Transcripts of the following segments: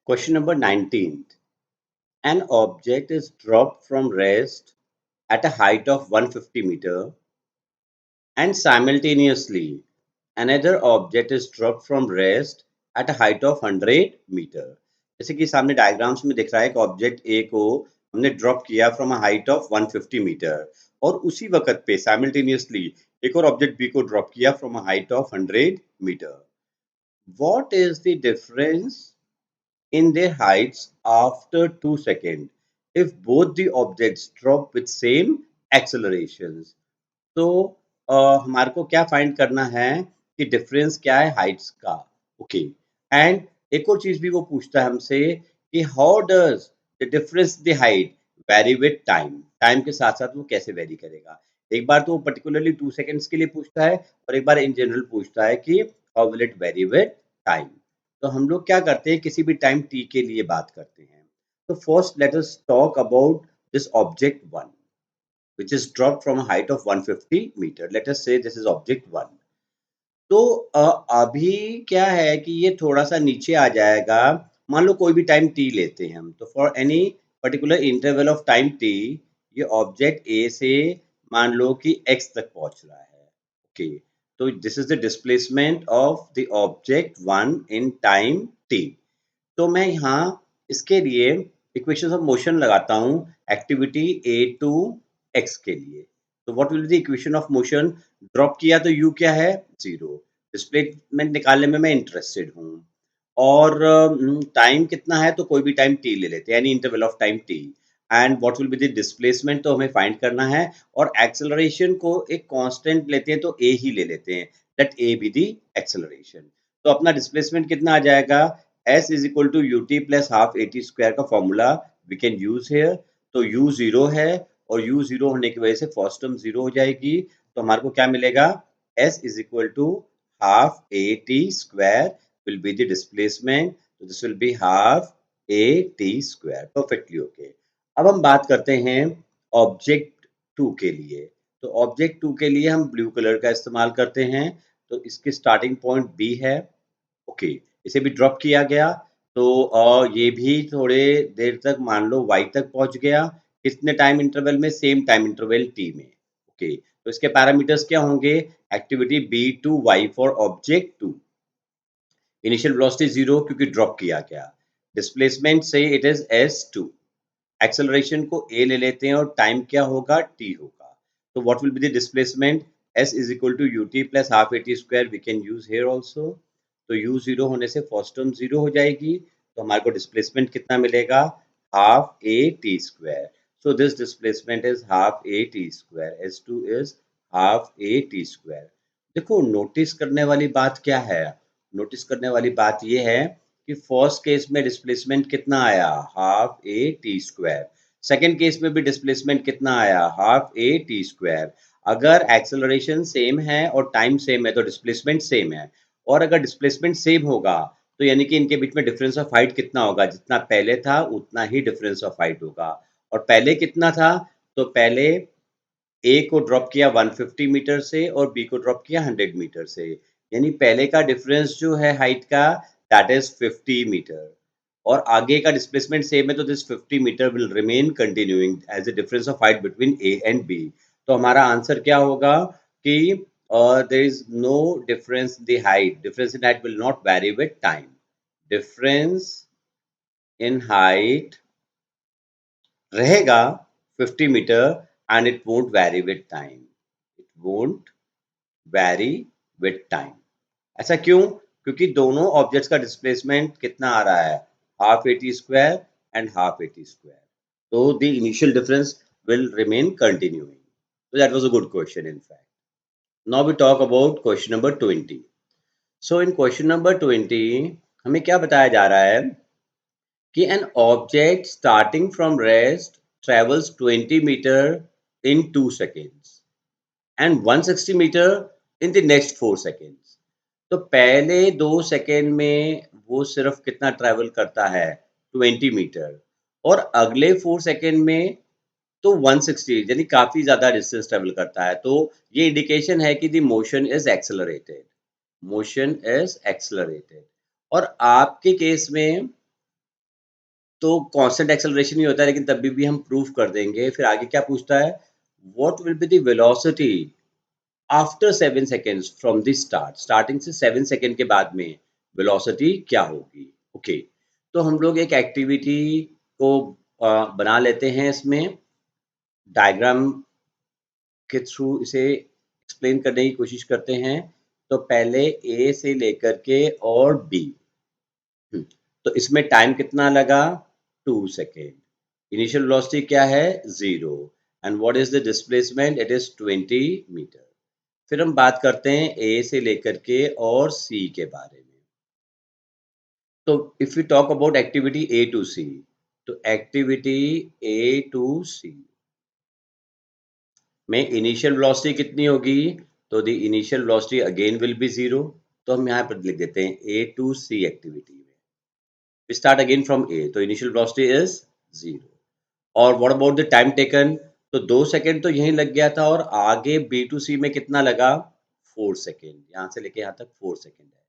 Question number 19th. An object is dropped from rest at a height of 150 meter and simultaneously another object is dropped from rest at a height of 100 meter. जैसे कि सामने diagrams में दिख रहा है कि object A को हमने ड्रॉप किया from a height of 150 metre और उसी वक्त पे साइमल्टेनियसली एक और ऑब्जेक्ट बी को ड्रॉप किया from a height of 100 metre. What is the difference in their heights after 2 seconds if both the objects drop with same accelerations. तो हमारे को क्या फाइंड करना है कि डिफरेंस क्या है हाइट्स का. ओके. एंड एक और चीज भी वो पूछता है हमसे कि how does the difference the height very with time. Time के साथ साथ वो कैसे वेरी करेगा. एक बार तो वो पर्टिकुलरली 2 सेकेंड्स के लिए पूछता है और एक बार इन जनरल पूछता है कि how will it very with time. तो हम लोग क्या करते हैं किसी भी टाइम टी के लिए बात करते हैं. तो first let us talk about this object 1 which is dropped from a height of 150 meter. Let us say this is object 1. तो अभी क्या है कि ये थोड़ा-सा नीचे आ जाएगा. मान लो कोई भी टाइम t लेते हैं हम. तो for any particular interval of time t ये ऑब्जेक्ट A से मान लो कि x तक पहुँच रहा है. ओके. तो this is the displacement of the object 1 in time t. तो मैं यहाँ इसके लिए इक्वेशंस ऑफ मोशन लगाता हूँ एक्टिविटी ए टू एक्स के लिए. तो what will be the equation of motion. Drop किया तो यू क्या है 0. डिस्प्लेसमेंट निकालने में मैं इंटरेस्टेड हूँ और टाइम कितना है तो कोई भी टाइम टी ले लेते हैं any interval of time T. And what will be the displacement तो हमें फाइंड करना है और एक्सेलरेशन को एक कांस्टेंट लेते हैं तो ए ही ले लेते हैं. Let A be the acceleration. तो अपना डिस्प्लेसमेंट कितना आ जाएगा s is equal to ut plus half at square का formula we can use here. तो u 0 है और u 0 होने की वजह से फर्स्ट टर्म 0 हो जाएगी. तो हमारे को क्या मिलेगा s is equal to half at square will be the displacement. So this will be half at square. Perfectly okay. अब हम बात करते हैं ऑब्जेक्ट 2 के लिए. तो ऑब्जेक्ट 2 के लिए हम ब्लू कलर का इस्तेमाल करते हैं. तो इसकी स्टार्टिंग पॉइंट B है. ओके. इसे भी ड्रॉप किया गया तो ये भी थोड़े देर तक मान लो y तक पहुंच गया. कितने टाइम इंटरवल में सेम टाइम इंटरवल t में. ओके. तो इसके पैरामीटर्स क्या होंगे activity b to y for object 2. Initial velocity 0 क्योंकि ड्रॉप किया गया. डिस्प्लेसमेंट से इट इज s2. एक्सेलरेशन को a ले लेते हैं और टाइम क्या होगा t होगा. तो what will be the displacement s is equal to ut plus half at square we can use here also. तो u 0 होने से फर्स्ट टर्म 0 हो जाएगी. तो हमारे को डिस्प्लेसमेंट कितना मिलेगा half a t square. So this displacement is half a t square. s2 is half a t square. देखो नोटिस करने वाली बात क्या है. नोटिस करने वाली बात ये है कि फर्स्ट केस में डिस्प्लेसमेंट कितना आया half a t square. Second case में भी डिस्प्लेसमेंट कितना आया हाफ ए टी स्क्वायर. अगर एक्सेलरेशन सेम है और टाइम सेम है तो डिस्प्लेसमेंट सेम है. और अगर डिस्प्लेसमेंट सेम होगा तो यानी कि इनके बीच में डिफरेंस ऑफ हाइट कितना होगा जितना पहले था उतना ही डिफरेंस ऑफ हाइट होगा. और पहले कितना था तो पहले ए को ड्रॉप किया 150 मीटर से और बी को ड्रॉप किया 100 मीटर से. यानी पहले का डिफरेंस जो है हाइट का दैट इज 50 मीटर और आगे का डिस्प्लेसमेंट सेम है तो this 50 metre will remain continuing as a difference of height between A and B. तो हमारा आंसर क्या होगा कि there is no difference in the height. Difference in height will not vary with time. Difference in height रहेगा 50 metre and it won't vary with time. It won't vary with time. ऐसा क्यों क्योंकि दोनों objects का displacement कितना आ रहा है half A T square and half A T square. तो the initial difference will remain continuing. So that was a good question in fact. Now we talk about question number 20. So in question number 20 हमें क्या बताया जा रहा है कि an object starting from rest travels 20 meter in 2 seconds and 160 meter in the next 4 seconds. तो पहले 2 second में वो सिर्फ कितना ट्रैवल करता है 20 मीटर और अगले 4 सेकेंड में तो 160 यानी काफी ज्यादा डिस्टेंस ट्रैवल करता है. तो ये इंडिकेशन है कि the motion is accelerated. Motion is accelerated. और आपके केस में तो कांस्टेंट एक्सेलरेशन ही होता है, लेकिन तभी भी हम प्रूव कर देंगे। फिर आगे क्या पूछता है, what will be the velocity after 7 seconds from the start, starting से 7 सेकंड के बाद में वेलोसिटी क्या होगी। ओके, तो हम लोग एक एक्टिविटी को बना लेते हैं, इसमें डायग्राम के थ्रू इसे एक्सप्लेन करने की कोशिश करते हैं। तो पहले ए से लेकर के और बी, तो इसमें टाइम कितना लगा, 2 सेकेंड। इनिशियल वेलोसिटी क्या है, 0, and what is the displacement, it is 20 metre. फिर हम बात करते हैं ए से लेकर के और सी के बारे में। तो if you talk about activity A to C, तो एक्टिविटी ए टू सी में इनिशियल वेलोसिटी कितनी होगी, तो the initial velocity again will be 0। तो हम यहाँ पर लिख देते हैं ए टू सी एक्टिविटी में, we start again from A, तो इनिशियल वेलोसिटी इज 0। और what about the time taken, तो 2 सेकंड तो यहीं लग गया था, और आगे बी टू सी में कितना लगा, 4 सेकंड। यहाँ से लेके यहाँ तक 4 सेकंड है।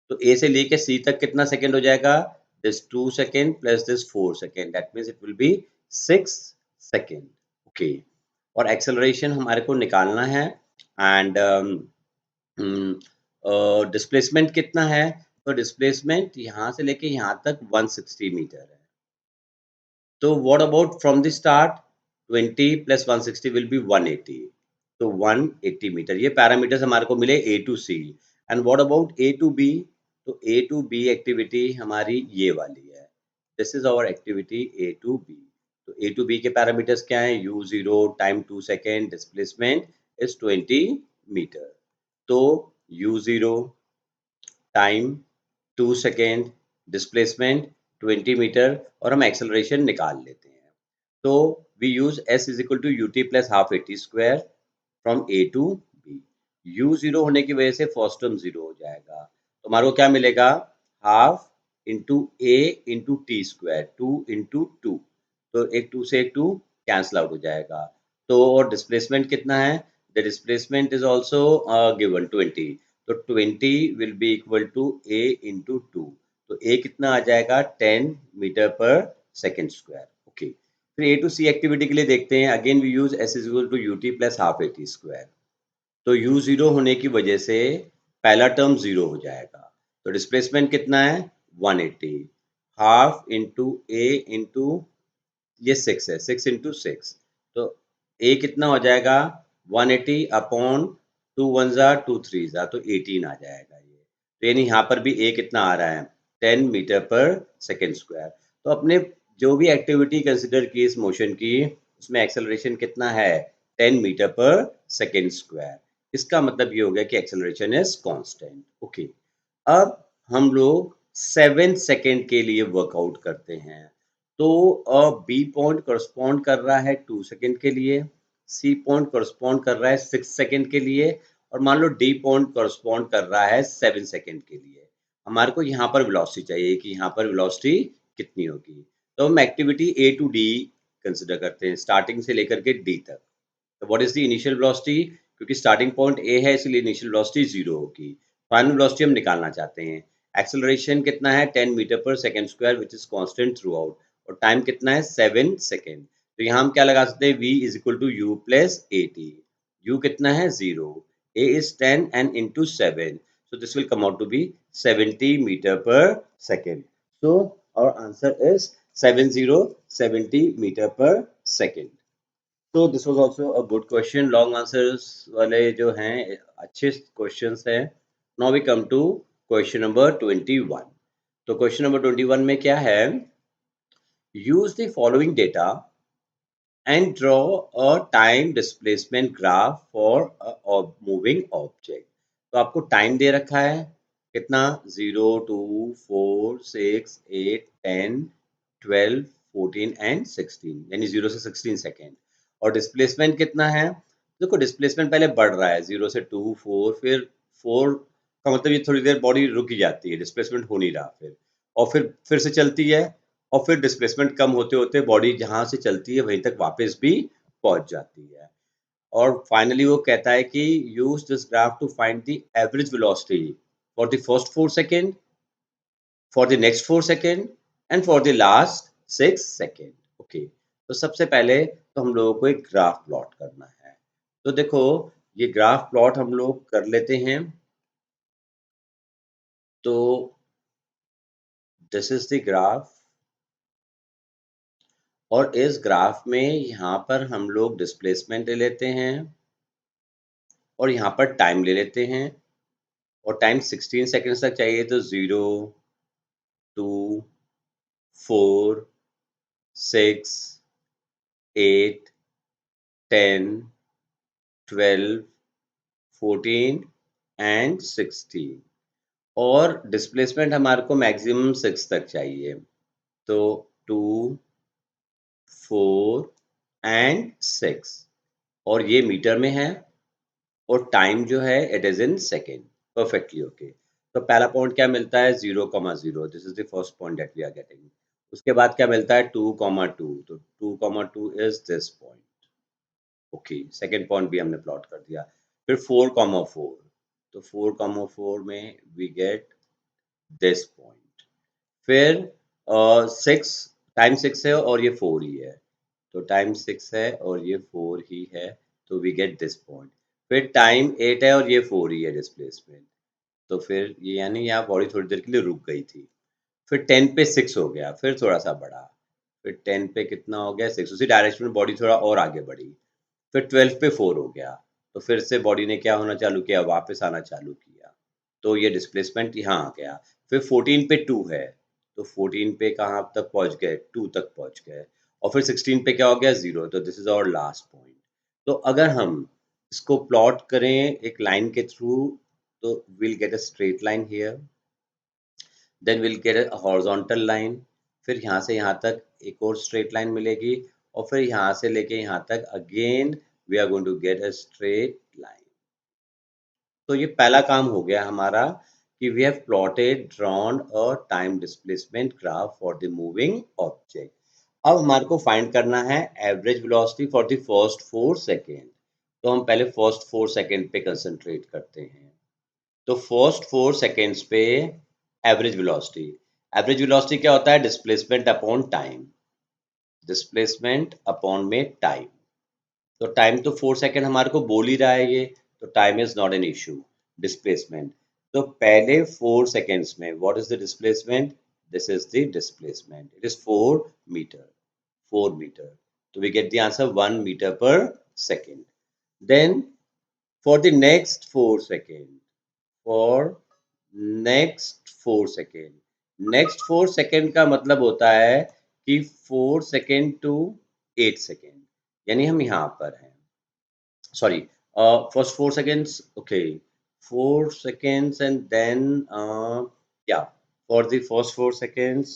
तो ए से लेके सी तक कितना सेकंड हो जाएगा, this 2 second plus this 4 second, that means it will be 6 second. Okay, और एक्सेलरेशन हमारे को निकालना है, एंड डिस्प्लेसमेंट कितना है, तो डिस्प्लेसमेंट यहाँ से लेके यहाँ तक 160 मीटर है। तो what about from the start, 20 plus 160 will be 180, तो 180 मीटर। ये पैरामीटर्स हमारे को मिले A to C. And what about A to B, तो ए टू बी एक्टिविटी हमारी ये वाली है, this is our activity A to B. तो ए टू बी के पैरामीटर्स क्या हैं, U zero, time 2 second, displacement is 20 metre. तो U zero, time 2 second, displacement 20 metre, और हम एक्सेलरेशन निकाल लेते हैं। तो we use s is equal to u t plus half a t square from A to B. U zero होने की वजह से फर्स्ट टर्म जीरो हो जाएगा, तो हमारे को क्या मिलेगा, हाफ इंटू ए इंटू टी स्क्वायर, 2 इंटू 2, तो एक 2 से एक 2 कैंसिल आउट हो जाएगा। तो और डिस्प्लेसमेंट कितना है, the displacement is also given 20, तो 20 will be equal to a into 2, तो ए कितना आ जाएगा, 10 metre per second square. Okay, फिर ए टू सी एक्टिविटी के लिए देखते हैं, again we use s is equal to u t plus half a t square. तो u जीरो होने की वजह से पहला टर्म जीरो हो जाएगा, तो डिस्प्लेसमेंट कितना है, 180, हाफ इंटू ए इंटू ये 6 है, 6 इंटू 6, तो ए कितना हो जाएगा, 180 अपॉन 2 वन ज़ा 2 थ्री ज़ा, तो 18 आ जाएगा ये। तो यानी यहाँ पर भी ए कितना आ रहा है, 10 मीटर पर सेकेंड स्क्वायर। तो अपने जो भी एक्टिविटी कंसिडर की इस मोशन की, उसमें एक्सेलरेशन कितना है, 10 मीटर पर सेकेंड स्क्वायर। इसका मतलब ये हो गया कि एक्सेलरेशन इज कांस्टेंट। ओके, अब हम लोग 7 सेकेंड के लिए वर्कआउट करते हैं। तो बी पॉइंट करस्पॉन्ड कर रहा है 2 सेकेंड के लिए, सी पॉइंट करस्पॉन्ड कर रहा है 6 सेकेंड के लिए, और मान लो डी पॉइंट करस्पॉन्ड कर रहा है 7 सेकेंड के लिए। हमारे को यहाँ पर वेलोसिटी चाहिए कि यहाँ पर वेलोसिटी कितनी होगी। तो हम activity A to D consider करते हैं, स्टार्टिंग से लेकर के डी तक। तो what is the initial velocity, क्योंकि स्टार्टिंग पॉइंट ए है इसलिए इनिशियल वेलोसिटी 0 होगी। फाइनल वेलोसिटी हम निकालना चाहते हैं। एक्सेलरेशन कितना है, 10 metre per second square which is constant through out, और टाइम कितना है, 7 सेकेंड। तो यहाँ हम क्या लगा सकते हैं, v is equal to u plus a t. U कितना है, 0, a is 10 and into 7, so this will come out to be 70 meter per second. So our answer is 70 meter per second. तो this was also a good question, long answers वाले जो हैं अच्छे questions हैं। Now we come to question number 21। तो question number 21 में क्या है, use the following data and draw a time displacement graph for a moving object. तो आपको टाइम दे रखा है कितना, 0, 2, 4, 6, 8, 10, 12, 14 एंड 16, यानी 0 से 16 सेकेंड। और डिस्प्लेसमेंट कितना है, देखो डिस्प्लेसमेंट पहले बढ़ रहा है, 0 से 2, 4, फिर 4 का मतलब ये थोड़ी देर बॉडी रुक ही जाती है, डिस्प्लेसमेंट हो नहीं रहा, फिर और फिर से चलती है, और फिर डिस्प्लेसमेंट कम होते होते बॉडी जहाँ से चलती है वहीं तक वापस भी पहुंच जाती है। और फाइनली वो कहता है कि use this graph to find the average velocity for the first 4 second, for the next 4 seconds, and for the last 6 second. Okay, तो सबसे पहले तो हम लोगों को एक ग्राफ प्लॉट करना है। तो देखो, ये ग्राफ प्लॉट हम लोग कर लेते हैं। तो दिस इज द ग्राफ, और इस ग्राफ में यहाँ पर हम लोग डिस्प्लेसमेंट ले लेते हैं और यहाँ पर टाइम ले लेते हैं, और टाइम 16 सेकंड्स तक चाहिए, तो 0, 2, 4, 6, 8, 10, 12, 14 एंड 16। और डिस्प्लेसमेंट हमारे को मैक्सिमम 6 तक चाहिए, तो 2, 4 एंड 6, और ये मीटर में है, और टाइम जो है it is in second. Perfectly okay. तो पहला पॉइंट क्या मिलता है, 0,0, this is the first point that we are getting. उसके बाद क्या मिलता है, 2,2, तो 2,2 is this point. Okay, second point भी हमने प्लॉट कर दिया। फिर 4,4, तो 4,4 में वी गेट दिस पॉइंट। फिर 6, टाइम 6 है और ये 4 ही है, तो टाइम 6 है और ये 4 ही है, तो वी गेट दिस पॉइंट। फिर टाइम 8 है और ये 4 ही है डिस्प्लेसमेंट, तो फिर ये यानी यहाँ बॉडी थोड़ी देर के लिए रुक गई थी। फिर 10 पे 6 हो गया, फिर थोड़ा-सा बढ़ा। फिर 10 पे कितना हो गया, 6, उसी डायरेक्शन में बॉडी थोड़ा और आगे बढ़ी। फिर 12 पे 4 हो गया, तो फिर से बॉडी ने क्या होना चालू किया, वापस आना चालू किया। तो ये डिस्प्लेसमेंट यहाँ आ गया। फिर 14 पे 2 है, तो 14 पे कहाँ तक पहुँच गए, 2 तक पहुँच गए। और फिर 16 पे क्या हो गया, 0, तो this is our last point. तो अगर हम इसको प्लॉट करें एक लाइन के थ्रू, तो we'll get a straight line here, then we'll get a horizontal line, फिर यहाँ से यहाँ तक एक और स्ट्रेट लाइन मिलेगी, और फिर यहाँ से लेके यहाँ तक again we are going to get a straight line। तो ये पहला काम हो गया हमारा कि we have plotted, drawn a time displacement graph for the moving object। अब हमारे को फाइंड करना है average velocity for the first 4 second. तो हम पहले फर्स्ट 4 सेकेंड पे कंसंट्रेट करते हैं। तो फर्स्ट 4 सेकेंड्स पे एवरेज वेलोसिटी क्या होता है, displacement upon time, displacement upon में टाइम। तो टाइम तो 4 सेकेंड हमारे को बोल ही रहा है ये, तो time is not an issue. Displacement, तो पहले 4 सेकेंड्स में what is the displacement, this is the displacement, it is 4 metre, 4 metre. तो we get the answer 1 metre per second. Then for the next 4 second, for next 4 second का मतलब होता है कि 4 second to 8 second, यानी हम यहाँ पर हैं। Sorry, first 4 seconds, okay, 4 seconds, and then yeah, for the first 4 seconds,